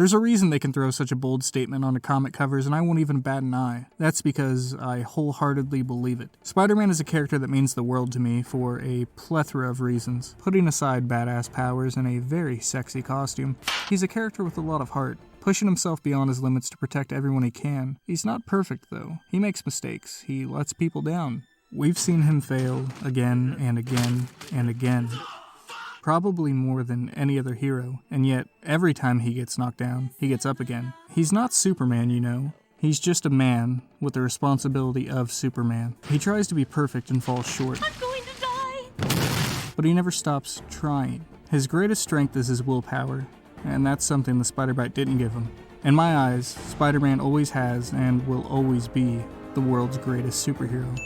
There's a reason they can throw such a bold statement onto comic covers and I won't even bat an eye. That's because I wholeheartedly believe it. Spider-Man is a character that means the world to me for a plethora of reasons. Putting aside badass powers and a very sexy costume, he's a character with a lot of heart, pushing himself beyond his limits to protect everyone he can. He's not perfect though. He makes mistakes. He lets people down. We've seen him fail again and again and again. Probably more than any other hero, and yet, every time he gets knocked down, he gets up again. He's not Superman, you know. He's just a man with the responsibility of Superman. He tries to be perfect and falls short. I'm going to die! But he never stops trying. His greatest strength is his willpower, and that's something the Spider-Bite didn't give him. In my eyes, Spider-Man always has and will always be the world's greatest superhero.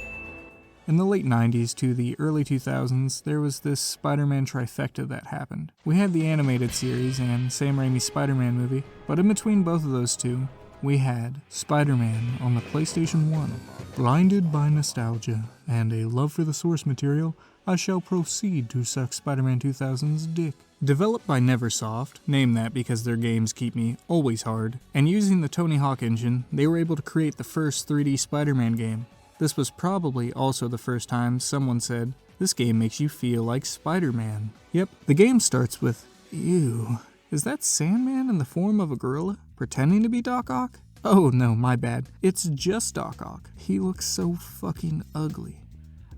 In the late 90s to the early 2000s, there was this Spider-Man trifecta that happened. We had the animated series and Sam Raimi's Spider-Man movie, but in between both of those two, we had Spider-Man on the PlayStation 1. Blinded by nostalgia and a love for the source material, I shall proceed to suck Spider-Man 2000's dick. Developed by Neversoft, named that because their games keep me always hard, and using the Tony Hawk engine, they were able to create the first 3D Spider-Man game. This was probably also the first time someone said, "This game makes you feel like Spider-Man." Yep, the game starts with, "Ew, is that Sandman in the form of a gorilla, pretending to be Doc Ock?" Oh no, my bad. It's just Doc Ock. He looks so fucking ugly.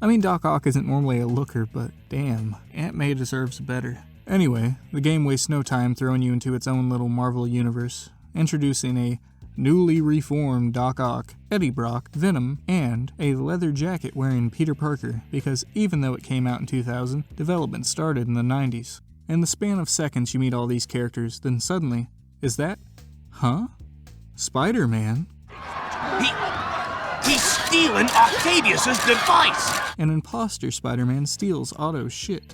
I mean, Doc Ock isn't normally a looker, but damn, Aunt May deserves better. Anyway, the game wastes no time throwing you into its own little Marvel universe, introducing a newly reformed Doc Ock, Eddie Brock, Venom, and a leather jacket wearing Peter Parker, because even though it came out in 2000, development started in the 90s. In the span of seconds you meet all these characters, then suddenly, is that, Spider-Man? He's stealing Octavius's device! An imposter Spider-Man steals Otto's shit.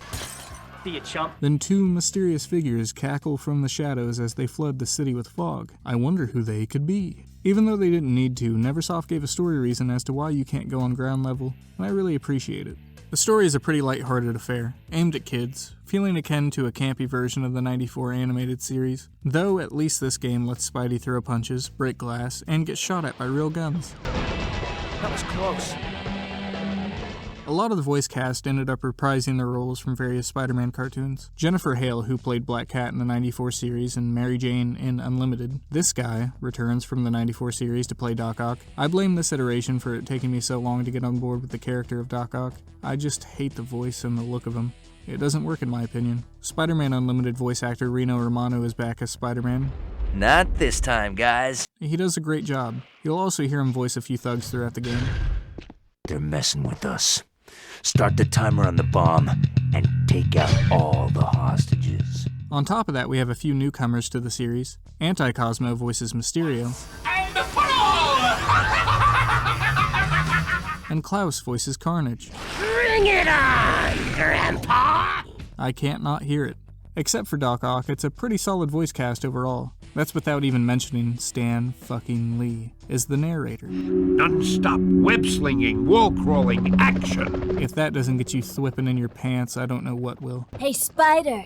See you, chump. Then two mysterious figures cackle from the shadows as they flood the city with fog. I wonder who they could be. Even though they didn't need to, Neversoft gave a story reason as to why you can't go on ground level, and I really appreciate it. The story is a pretty light-hearted affair, aimed at kids, feeling akin to a campy version of the '94 animated series, though at least this game lets Spidey throw punches, break glass, and get shot at by real guns. That was close. A lot of the voice cast ended up reprising their roles from various Spider-Man cartoons. Jennifer Hale, who played Black Cat in the '94 series and Mary Jane in Unlimited. This guy returns from the '94 series to play Doc Ock. I blame this iteration for it taking me so long to get on board with the character of Doc Ock. I just hate the voice and the look of him. It doesn't work in my opinion. Spider-Man Unlimited voice actor Reno Romano is back as Spider-Man. Not this time, guys. He does a great job. You'll also hear him voice a few thugs throughout the game. They're messing with us. Start the timer on the bomb and take out all the hostages. On top of that, we have a few newcomers to the series. Anti-Cosmo voices Mysterio. And the fall! And Klaus voices Carnage. Bring it on, Grandpa! I can't not hear it. Except for Doc Ock, it's a pretty solid voice cast overall. That's without even mentioning Stan fucking Lee is the narrator. Non-stop web-slinging, wall-crawling action. If that doesn't get you thwipping in your pants, I don't know what will. Hey, Spider!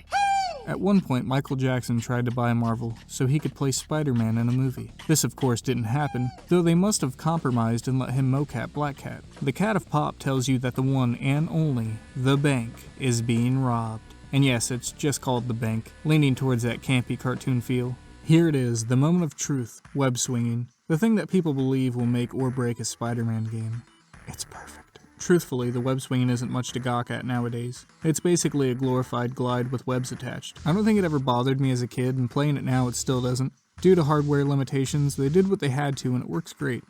At one point, Michael Jackson tried to buy Marvel so he could play Spider-Man in a movie. This, of course, didn't happen, though they must have compromised and let him mocap Black Cat. The Cat of Pop tells you that the one and only, the bank, is being robbed. And yes, it's just called The Bank, leaning towards that campy cartoon feel. Here it is, the moment of truth, web swinging. The thing that people believe will make or break a Spider-Man game. It's perfect. Truthfully, the web swinging isn't much to gawk at nowadays. It's basically a glorified glide with webs attached. I don't think it ever bothered me as a kid, and playing it now it still doesn't. Due to hardware limitations, they did what they had to and it works great.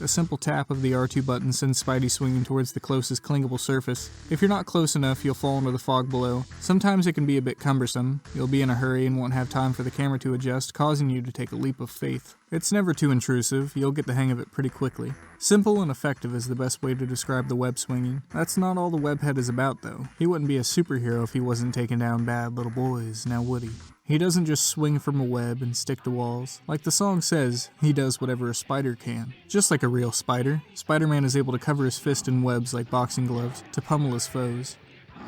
A simple tap of the R2 button sends Spidey swinging towards the closest clingable surface. If you're not close enough, you'll fall into the fog below. Sometimes it can be a bit cumbersome. You'll be in a hurry and won't have time for the camera to adjust, causing you to take a leap of faith. It's never too intrusive. You'll get the hang of it pretty quickly. Simple and effective is the best way to describe the web swinging. That's not all the webhead is about, though. He wouldn't be a superhero if he wasn't taking down bad little boys, now would he? He doesn't just swing from a web and stick to walls. Like the song says, he does whatever a spider can. Just like a real spider, Spider-Man is able to cover his fist in webs like boxing gloves to pummel his foes.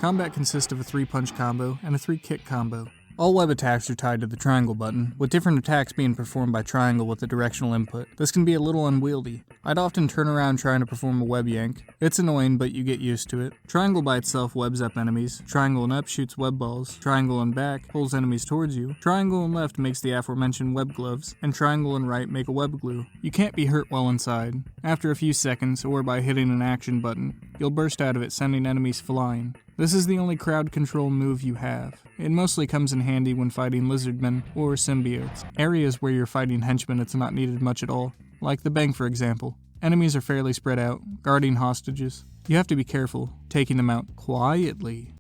Combat consists of a 3-punch combo and a 3-kick combo. All web attacks are tied to the triangle button, with different attacks being performed by triangle with the directional input. This can be a little unwieldy. I'd often turn around trying to perform a web yank. It's annoying, but you get used to it. Triangle by itself webs up enemies. Triangle and up shoots web balls. Triangle and back pulls enemies towards you. Triangle and left makes the aforementioned web gloves, and triangle and right make a web glue. You can't be hurt while inside. After a few seconds, or by hitting an action button, you'll burst out of it, sending enemies flying. This is the only crowd control move you have. It mostly comes in handy when fighting lizardmen or symbiotes. Areas where you're fighting henchmen it's not needed much at all, like the bank for example. Enemies are fairly spread out, guarding hostages. You have to be careful, taking them out quietly.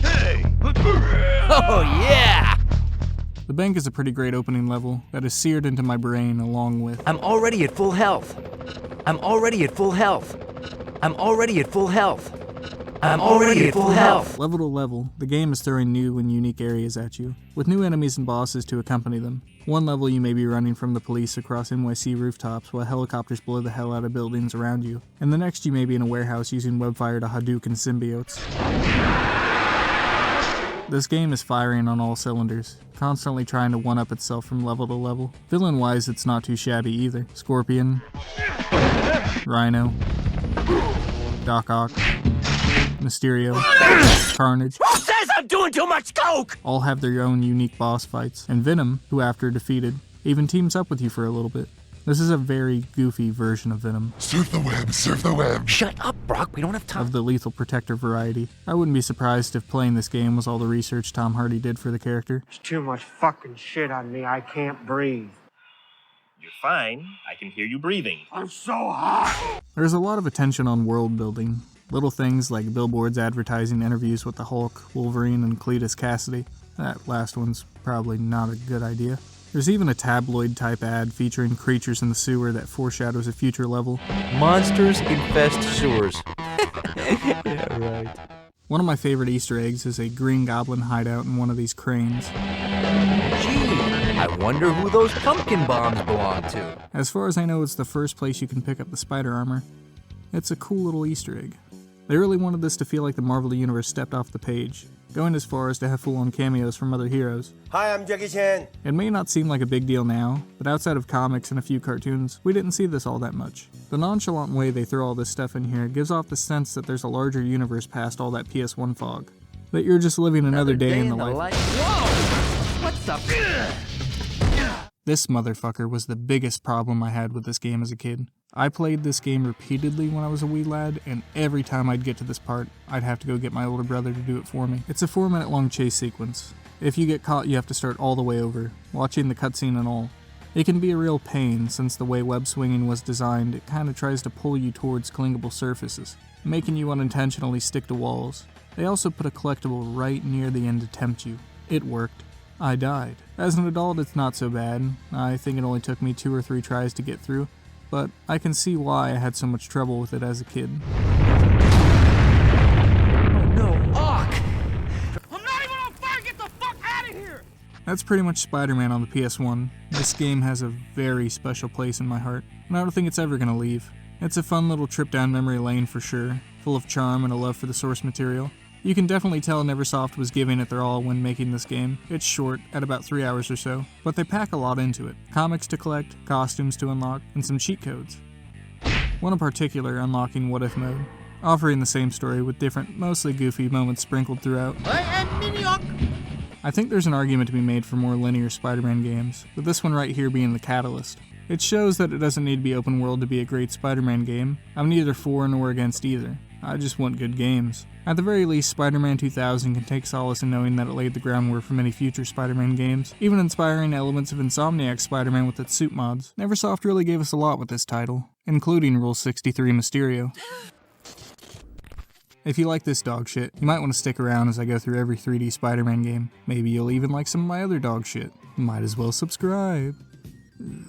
Hey! Oh yeah! The bank is a pretty great opening level that is seared into my brain along with... I'm already at full health. I'm already at full health. I'm already at full health. I'm already at full health. Level to level, the game is throwing new and unique areas at you, with new enemies and bosses to accompany them. One level you may be running from the police across NYC rooftops while helicopters blow the hell out of buildings around you, and the next you may be in a warehouse using webfire to Hadouken symbiotes. This game is firing on all cylinders, constantly trying to one-up itself from level to level. Villain-wise, it's not too shabby either. Scorpion, Rhino, Doc Ock, Mysterio, Carnage. Who says I'm doing too much coke? All have their own unique boss fights, and Venom, who after defeated, even teams up with you for a little bit. This is a very goofy version of Venom, Surf the web, surf the web. Shut up, Brock. We don't have time. of the Lethal Protector variety. I wouldn't be surprised if playing this game was all the research Tom Hardy did for the character. There's too much fucking shit on me. I can't breathe. You're fine. I can hear you breathing. I'm so hot. There's a lot of attention on world building. Little things like billboards advertising interviews with the Hulk, Wolverine, and Cletus Cassidy. That last one's probably not a good idea. There's even a tabloid-type ad featuring creatures in the sewer that foreshadows a future level. Monsters infest sewers. Yeah, right. One of my favorite Easter eggs is a Green Goblin hideout in one of these cranes. Gee, I wonder who those pumpkin bombs belong to. As far as I know, it's the first place you can pick up the spider armor. It's a cool little Easter egg. They really wanted this to feel like the Marvel Universe stepped off the page, going as far as to have full-on cameos from other heroes. Hi, I'm Jackie Chan. It may not seem like a big deal now, but outside of comics and a few cartoons, we didn't see this all that much. The nonchalant way they throw all this stuff in here gives off the sense that there's a larger universe past all that PS1 fog. That you're just living another day in the life. Whoa! What's up? This motherfucker was the biggest problem I had with this game as a kid. I played this game repeatedly when I was a wee lad, and every time I'd get to this part, I'd have to go get my older brother to do it for me. It's a 4-minute long chase sequence. If you get caught, you have to start all the way over, watching the cutscene and all. It can be a real pain, since the way web swinging was designed, it kinda tries to pull you towards clingable surfaces, making you unintentionally stick to walls. They also put a collectible right near the end to tempt you. It worked. I died. As an adult, it's not so bad. I think it only took me 2 or 3 tries to get through, but I can see why I had so much trouble with it as a kid. Oh no, Ock! I'm not even on fire! Get the fuck out of here! That's pretty much Spider-Man on the PS1. This game has a very special place in my heart, and I don't think it's ever gonna leave. It's a fun little trip down memory lane for sure, full of charm and a love for the source material. You can definitely tell Neversoft was giving it their all when making this game. It's short, at about 3 hours or so, but they pack a lot into it. Comics to collect, costumes to unlock, and some cheat codes. One in particular unlocking What If mode, offering the same story with different, mostly goofy moments sprinkled throughout. I think there's an argument to be made for more linear Spider-Man games, with this one right here being the catalyst. It shows that it doesn't need to be open world to be a great Spider-Man game. I'm neither for nor against either. I just want good games. At the very least, Spider-Man 2000 can take solace in knowing that it laid the groundwork for many future Spider-Man games, even inspiring elements of Insomniac's Spider-Man with its suit mods. Neversoft really gave us a lot with this title, including Rule 63 Mysterio. If you like this dog shit, you might want to stick around as I go through every 3D Spider-Man game. Maybe you'll even like some of my other dog shit. Might as well subscribe. Ugh.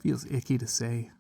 Feels icky to say.